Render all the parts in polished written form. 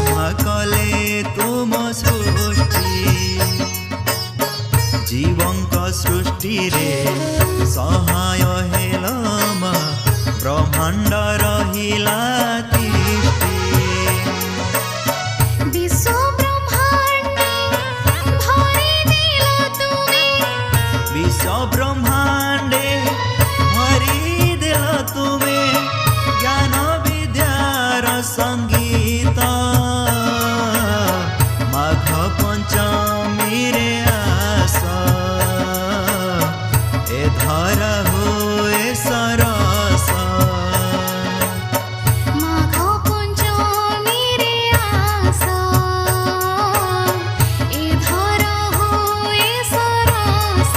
ब्रह्मा कले तुम सृष्टि जीवंक सृष्टि रे सहाय हेल ब्रह्मांड रहिला तिष्ठि विश्व ब्रह्मांडे भरि दिल तुमे विश्व ब्रह्मांडे भरि दिल तुमे ज्ञान विद्यार संगीत माघ पंचमी रे आस ए धरा होए सरस माघ पंचमी रे आस ए धरा होए सरस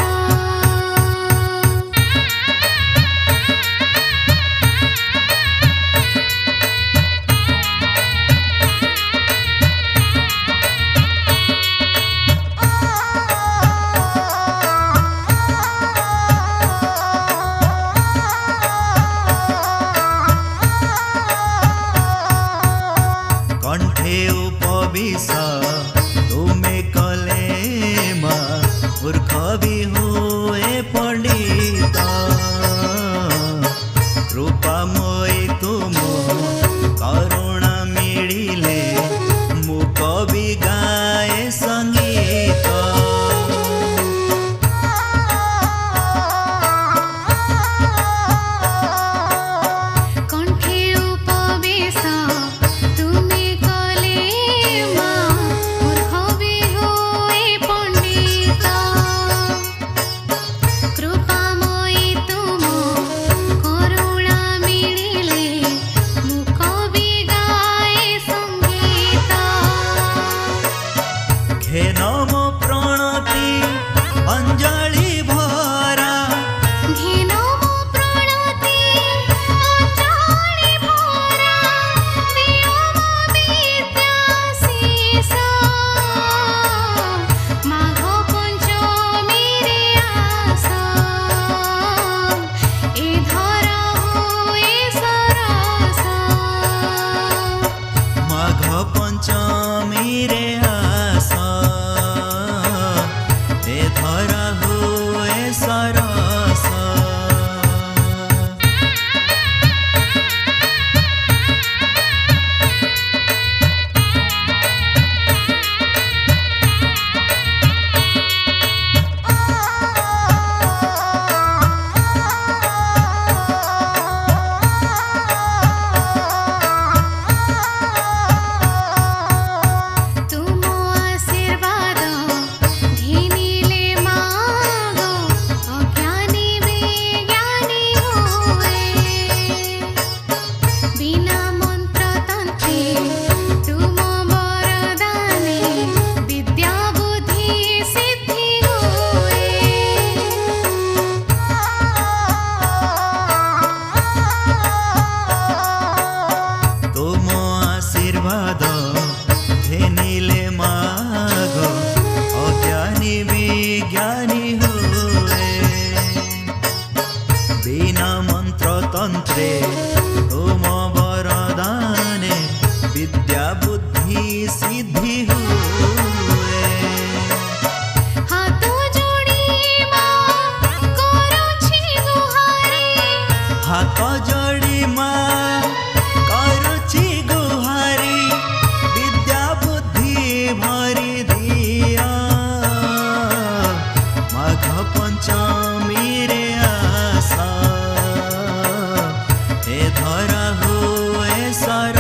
कंठे उपविश तुमे कले मूर्ख भी हुए पंडित कृपामयी तुम करुणा मिलिले मु कवि गाए संगीत कंठे उपवेश तुमे कले मूर्ख भी होए पंडित कृपामयी तुम करुणा मिलिले मु कवि गाए संगीत घेन मो प्रणति अंजलि भरा घेन मो प्रणति अंजलि भरा दियो मो विद्याशीष माघ पंचमी रे आस ए धरा होए सरस माघ पंचमी रे आस ए धरा हुए सरस तुम आशीर्वाद घिनिले माग अज्ञानी विज्ञानी होए बिना मंत्र तंत्रे तुम वरदाने विद्या बुद्धि सिद्धि होए तुम आशीर्वाद घेनिले माग अज्ञानी विज्ञानी हुए बिना मंत्र तंत्रे तुम वरदाने विद्या बुद्धि सिद्धि हुए हाथ जोड़ी मां करूछि गुहारी हाथ जोड़ी माँ करुछि गुहारी विद्या बुद्धि भरि दिया माघ पंचमी रे आस ए धरा हुए सर